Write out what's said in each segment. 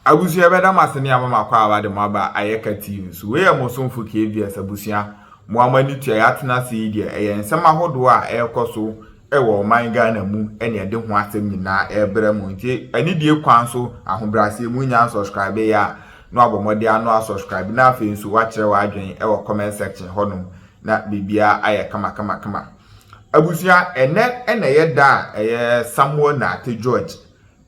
Abusia beda maseni amama kwa awade maba Ayeka TV so we amosomfo KBS abusia mo amani tua yatena se die ensem ahodo a ekoso ewo man Ghana mu ene ede ho asem nyina ebere mu nti ani die kwan so ahobrase mu nya subscribe ya no abomode ano subscribe na afi nso wa kire wa adwen ewo comment section honum na bibia aye kama abusia ene yeda Samuel na te George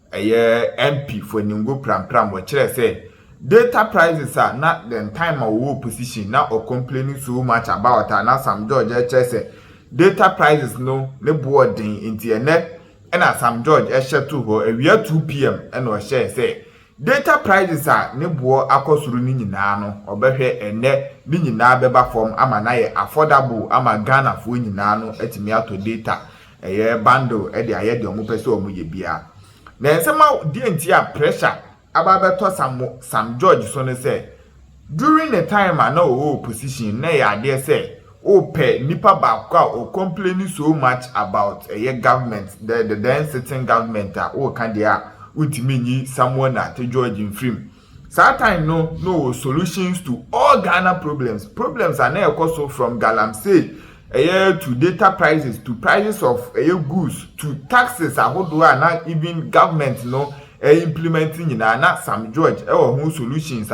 MP for Ningo Pram we chere say data prices are not the time of position now or complaining so much about and some George chere say data prices no ne boarding into net and some George share to her we 2 p.m. and or share say data prices are ne bo akosuru ni nyina no obehwe ene ni nyina beba form ama na ye affordable ama Ghana fo nyina no etimi ato data bundle e de aye de omo pese omo ye bia na ensema di a pressure ababeto Sam George so ne say during the time I know position na ya dey say pe nipa ba kwa o complaining so much about government the then sitting government o kan dia ultimate ni someone na te George in film that time no solutions to all Ghana problems are now also from galamsey to data prices to prices of goods to taxes ahodo na even government implementing na Sam George who solutions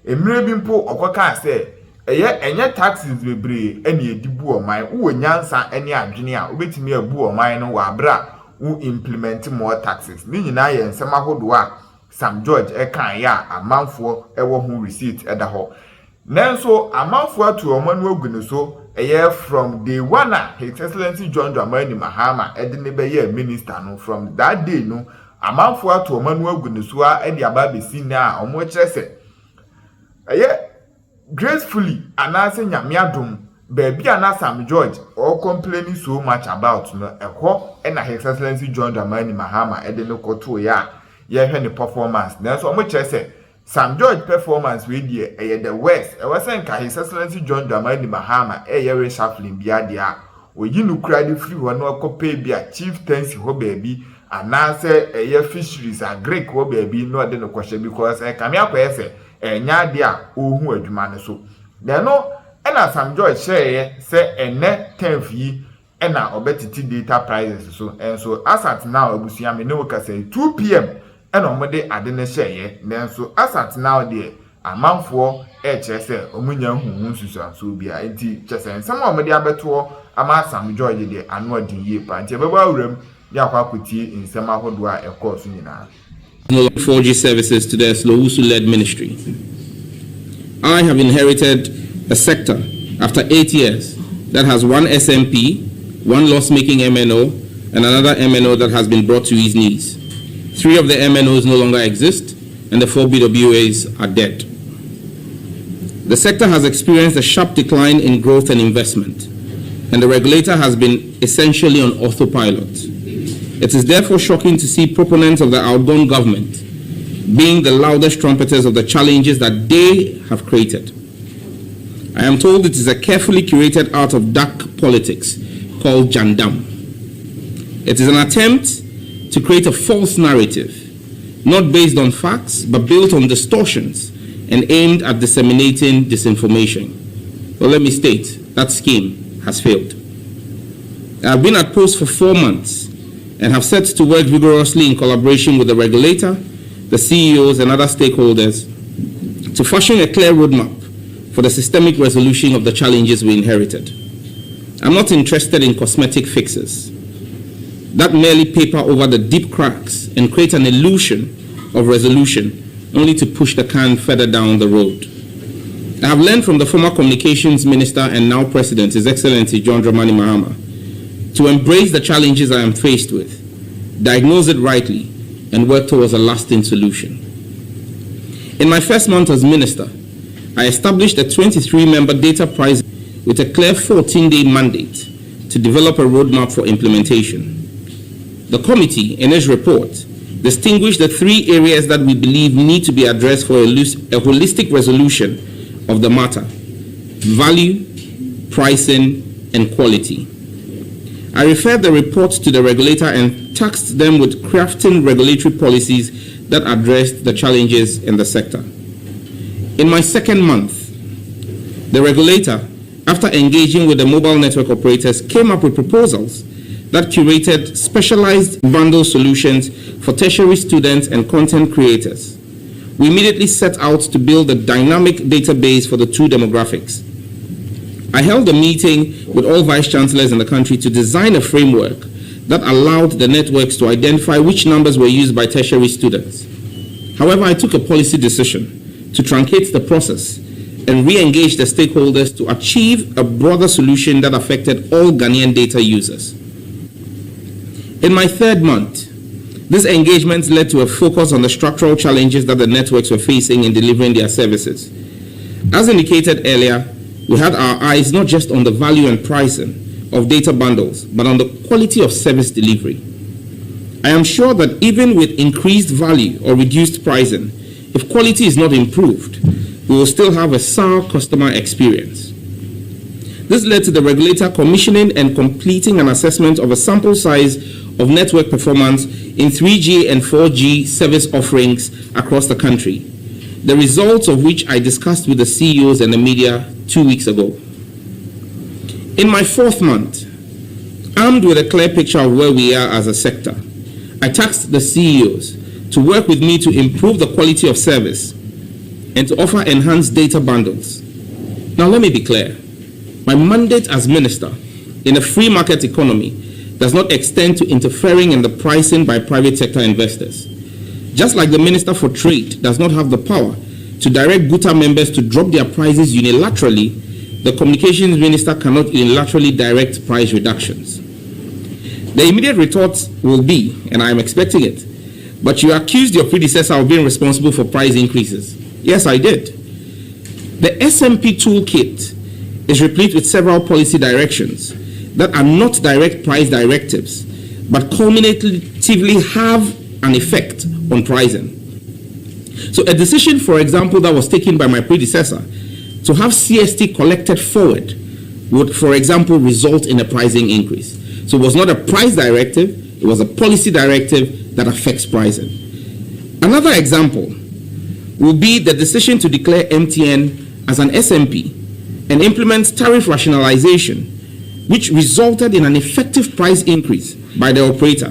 emire bi mpo okoka say enye taxes bebre ene edibu oman wo nyansa ene adwene a obetimi abu oman no wa bra who implement more taxes ni nyina ye nsem ahodo a Sam George kan ya amanfo ewo hu receipt eda ho nanso amanfo atu oman no agunu so from day one His Excellency John Dramani Mahama edine be ye minister no from that day no amanfo atu oman no agunu so a ede aba be sina omo kire se gracefully anase nyame adom baby ana Sam George or complaining so much about no ekho na His Excellency John Dramani Mahama edine koto ya ye hwe ne performance nanso omo kire se Sam George performance we dey the West e was nka His Excellency John Dramani Mahama reshuffling bia dia oyi nu kradi free ho no akopa bia chieftaincy ho baby anase fisheries a Greek ho baby no de no kwhye because kame akoyese nya dia ohu adwuma ne so then no na Sam George share say ene 10th yi na obetiti data prices so and so as at now abusia me no ka say 2 p.m. and omode ade ne share nanso asat now there amanfo kire se omunya huhu susu so bia enti chese nsem omode abeto ama Sam George de anu adin ye pa enti beba awuram ya kwa kotie nsem ahodo a ekọ so nyina 4G services to the Slowusu-led ministry. I have inherited a sector after 8 years that has one SMP, one loss-making MNO, and another MNO that has been brought to his knees. 3 of the MNOs no longer exist, and the 4 BWAs are dead. The sector has experienced a sharp decline in growth and investment, and the regulator has been essentially on autopilot. It is therefore shocking to see proponents of the outgone government being the loudest trumpeters of the challenges that they have created. I am told it is a carefully curated art of dark politics called Jandam. It is an attempt to create a false narrative, not based on facts, but built on distortions and aimed at disseminating disinformation. Well, let me state, that scheme has failed. I have been at post for 4 months and have set to work vigorously in collaboration with the regulator, the CEOs, and other stakeholders to fashion a clear roadmap for the systemic resolution of the challenges we inherited. I'm not interested in cosmetic fixes that merely paper over the deep cracks and create an illusion of resolution only to push the can further down the road. I have learned from the former communications minister and now president, His Excellency John Dramani Mahama, to embrace the challenges I am faced with, diagnose it rightly, and work towards a lasting solution. In my first month as minister, I established a 23-member data prize with a clear 14-day mandate to develop a roadmap for implementation. The committee, in its report, distinguished the 3 areas that we believe need to be addressed for a holistic resolution of the matter: value, pricing, and quality. I referred the report to the regulator and tasked them with crafting regulatory policies that addressed the challenges in the sector. In my second month, the regulator, after engaging with the mobile network operators, came up with proposals that curated specialized bundle solutions for tertiary students and content creators. We immediately set out to build a dynamic database for the two demographics. I held a meeting with all vice chancellors in the country to design a framework that allowed the networks to identify which numbers were used by tertiary students. However, I took a policy decision to truncate the process and re-engage the stakeholders to achieve a broader solution that affected all Ghanaian data users. In my third month, this engagement led to a focus on the structural challenges that the networks were facing in delivering their services. As indicated earlier, we had our eyes not just on the value and pricing of data bundles, but on the quality of service delivery. I am sure that even with increased value or reduced pricing, if quality is not improved, we will still have a sour customer experience. This led to the regulator commissioning and completing an assessment of a sample size of network performance in 3G and 4G service offerings across the country, the results of which I discussed with the CEOs and the media 2 weeks ago. In my fourth month, armed with a clear picture of where we are as a sector, I tasked the CEOs to work with me to improve the quality of service and to offer enhanced data bundles. Now let me be clear. My mandate as minister in a free market economy does not extend to interfering in the pricing by private sector investors. Just like the Minister for Trade does not have the power to direct GUTA members to drop their prices unilaterally, the Communications Minister cannot unilaterally direct price reductions. The immediate retort will be, and I am expecting it, but you accused your predecessor of being responsible for price increases. Yes, I did. The SMP toolkit is replete with several policy directions that are not direct price directives, but cumulatively have an effect on pricing. So a decision, for example, that was taken by my predecessor to have CST collected forward would, for example, result in a pricing increase. So it was not a price directive, it was a policy directive that affects pricing. Another example will be the decision to declare MTN as an SMP and implement tariff rationalization, which resulted in an effective price increase by the operator,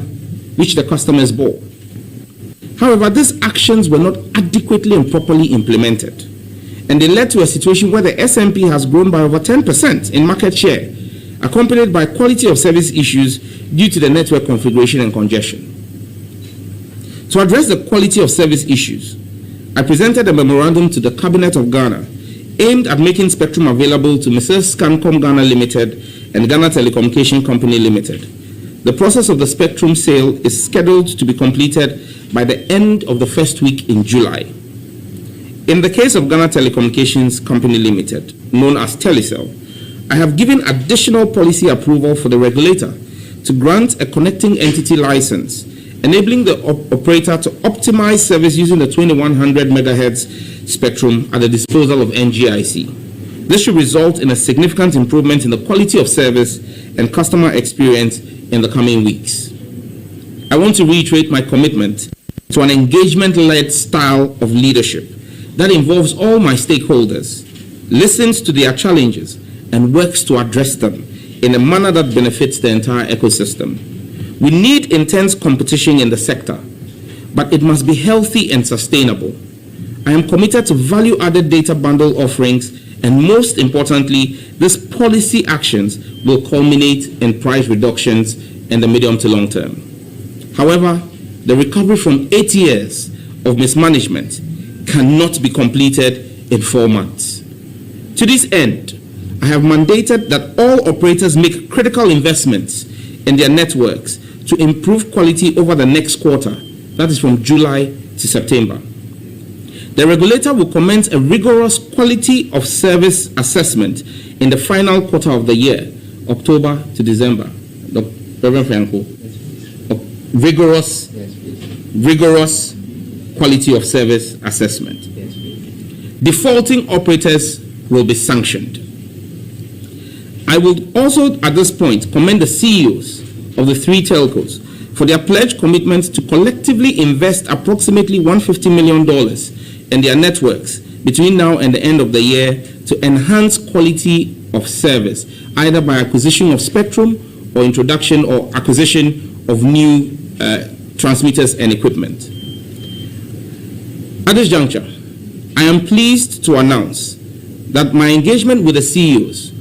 which the customers bore. However, these actions were not adequately and properly implemented, and they led to a situation where the SMP has grown by over 10% in market share, accompanied by quality of service issues due to the network configuration and congestion. To address the quality of service issues, I presented a memorandum to the Cabinet of Ghana aimed at making spectrum available to Mrs. Scancom Ghana Limited and Ghana Telecommunication Company Limited. The process of the spectrum sale is scheduled to be completed by the end of the first week in July. In the case of Ghana Telecommunications Company Limited, known as Telecel, I have given additional policy approval for the regulator to grant a connecting entity license, enabling the operator to optimize service using the 2100 megahertz spectrum at the disposal of NGIC. This should result in a significant improvement in the quality of service and customer experience in the coming weeks. I want to reiterate my commitment to an engagement-led style of leadership that involves all my stakeholders, listens to their challenges, and works to address them in a manner that benefits the entire ecosystem. We need intense competition in the sector, but it must be healthy and sustainable. I am committed to value-added data bundle offerings, and most importantly, these policy actions will culminate in price reductions in the medium to long term. However, the recovery from 8 years of mismanagement cannot be completed in 4 months. To this end, I have mandated that all operators make critical investments in their networks to improve quality over the next quarter, that is from July to September. The regulator will commence a rigorous quality of service assessment in the final quarter of the year, October to December. Reverend Franco, rigorous quality of service assessment. Defaulting operators will be sanctioned. I will also, at this point, commend the CEOs of the 3 telcos for their pledged commitment to collectively invest approximately $150 million in their networks between now and the end of the year to enhance quality of service, either by acquisition of spectrum or introduction or acquisition of new transmitters and equipment. At this juncture, I am pleased to announce that my engagement with the CEOs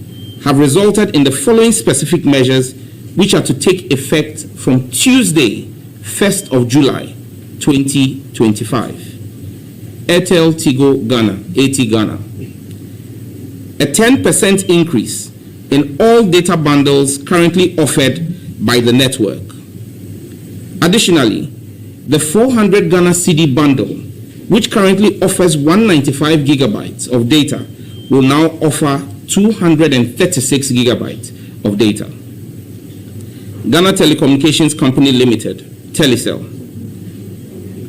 have resulted in the following specific measures, which are to take effect from Tuesday, 1st of July, 2025. Airtel Tigo Ghana, AT Ghana. A 10% increase in all data bundles currently offered by the network. Additionally, the 400 Ghana CD bundle, which currently offers 195 gigabytes of data, will now offer 236 gigabytes of data. Ghana Telecommunications Company Limited, Telecel.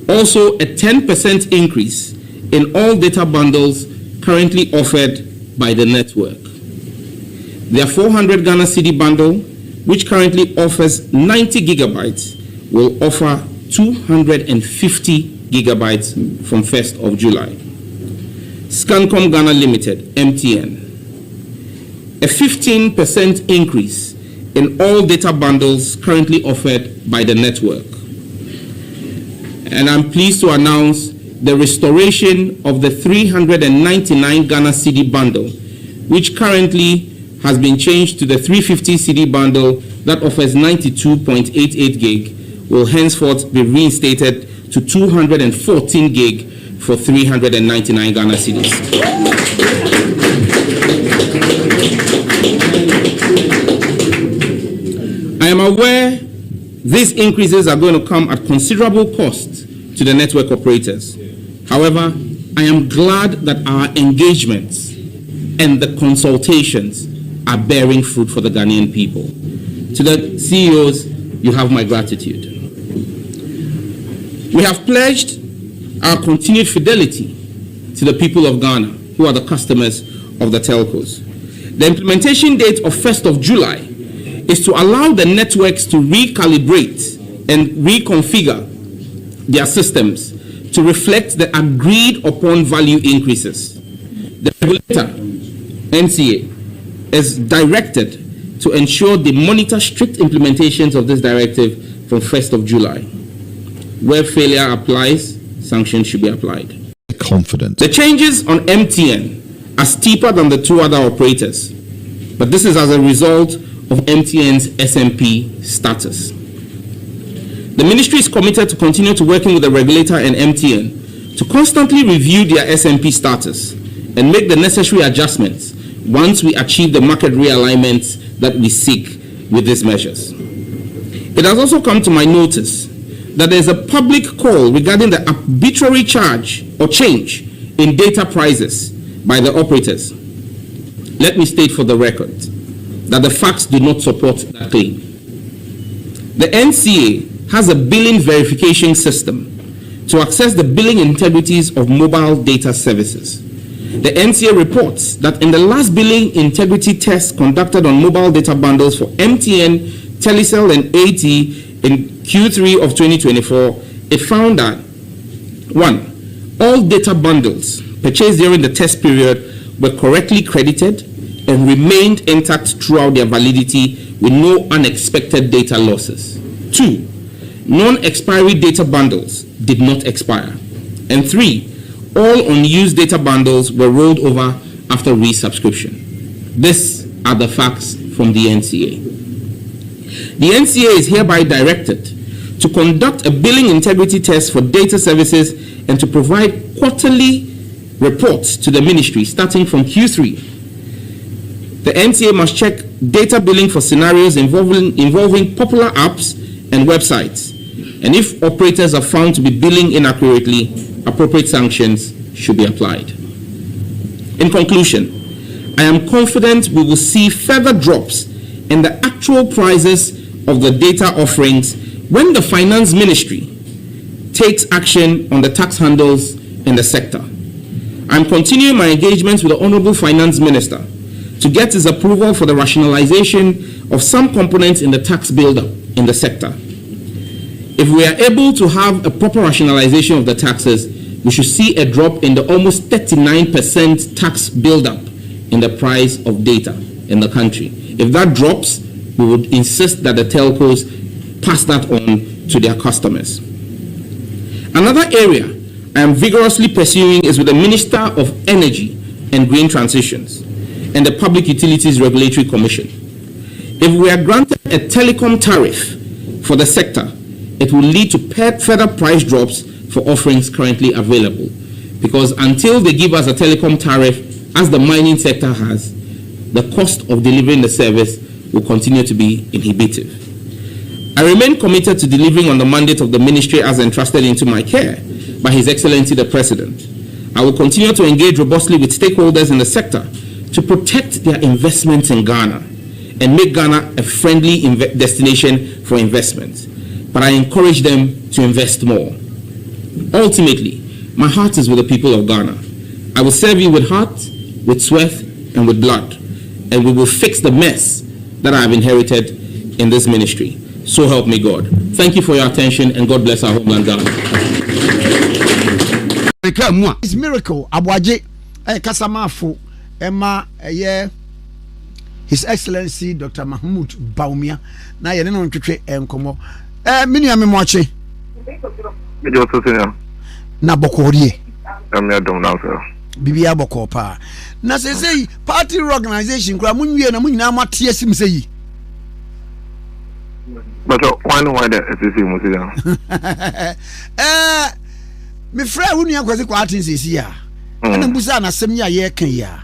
Also a 10% increase in all data bundles currently offered by the network. Their 400 Ghana CD bundle, which currently offers 90 gigabytes, will offer 250 gigabytes from 1st of July. Scancom Ghana Limited, MTN. A 15% increase in all data bundles currently offered by the network. And I'm pleased to announce the restoration of the 399 Ghana CD bundle, which currently has been changed to the 350 CD bundle that offers 92.88 gig, will henceforth be reinstated to 214 gig for 399 Ghana cedis. I am aware these increases are going to come at considerable cost to the network operators. However, I am glad that our engagements and the consultations are bearing fruit for the Ghanaian people. To the CEOs, you have my gratitude. We have pledged our continued fidelity to the people of Ghana, who are the customers of the telcos. The implementation date of 1st of July is to allow the networks to recalibrate and reconfigure their systems to reflect the agreed upon value increases. The regulator, NCA, is directed to ensure they monitor strict implementations of this directive from 1st of July. Where failure applies, sanctions should be applied. Confident. The changes on MTN are steeper than the two other operators, but this is as a result of MTN's SMP status. The ministry is committed to continue to working with the regulator and MTN to constantly review their SMP status and make the necessary adjustments once we achieve the market realignments that we seek with these measures. It has also come to my notice that there is a public call regarding the arbitrary charge or change in data prices by the operators. Let me state for the record that the facts do not support that claim. The NCA has a billing verification system to access the billing integrities of mobile data services. The NCA reports that in the last billing integrity test conducted on mobile data bundles for MTN, Telecel, and AT in Q3 of 2024, it found that 1. All data bundles purchased during the test period were correctly credited and remained intact throughout their validity with no unexpected data losses. 2. Non-expiry data bundles did not expire. And 3. All unused data bundles were rolled over after resubscription. These are the facts from the NCA. The NCA is hereby directed to conduct a billing integrity test for data services and to provide quarterly reports to the ministry starting from Q3. The NCA must check data billing for scenarios involving popular apps and websites. And if operators are found to be billing inaccurately, appropriate sanctions should be applied. In conclusion, I am confident we will see further drops in the actual prices of the data offerings when the Finance Ministry takes action on the tax handles in the sector. I'm continuing my engagements with the Honorable Finance Minister to get his approval for the rationalization of some components in the tax buildup in the sector. If we are able to have a proper rationalization of the taxes, we should see a drop in the almost 39% tax buildup in the price of data in the country. If that drops, we would insist that the telcos pass that on to their customers. Another area I am vigorously pursuing is with the Minister of Energy and Green Transitions and the Public Utilities Regulatory Commission. If we are granted a telecom tariff for the sector, it will lead to further price drops for offerings currently available. Because until they give us a telecom tariff, as the mining sector has, the cost of delivering the service will continue to be inhibitive. I remain committed to delivering on the mandate of the ministry as entrusted into my care by His Excellency the President. I will continue to engage robustly with stakeholders in the sector to protect their investments in Ghana and make Ghana a friendly destination for investments. But I encourage them to invest more. Ultimately, my heart is with the people of Ghana. I will serve you with heart, with sweat, and with blood. And we will fix the mess that I have inherited in this ministry. So help me God. Thank you for your attention, and God bless our homeland Ghana. It's miracle. Abuaje, Kasamafo, Emma, His Excellency Dr. Mahmoud Baumia. Na ye no ntwetwe enkomo. Mini ame moache. Me jo so senior. Na bokorie. Me adom na so. Bibia boko pa. Na say party organization kura munwie na munyina amatie sim sei. But why the SSC music? Me friend who nia kwase kwa atin sesi a. Na mbusa na sem ya ye kan ya.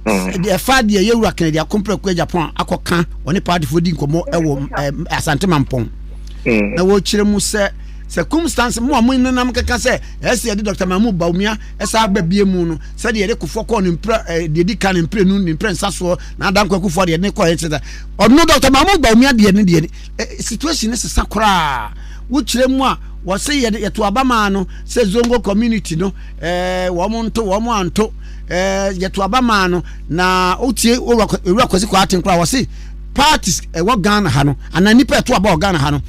The father ye wura kan dia kompre kwa Japan akoka oni party for di nkomo ewo Asante Mampong. Na wo kire mu se circumstance mo amun nanam keka se ese de Dr. Mahmoud Baumia esa babie mu no se de kufo ko no mpre de di kan mpre nu ni mpre nsaso na adam kwakufo de ne ko yete ono Dr. Mahmoud Baumia de ne situation is sakura wo kire mu a wo se ye to abama no se zongo community no wo mo anto ye to abama no na otie owura kwasi kwa atenkura wo se parties wo Ghana ha no ananipa to aba Ghana ha no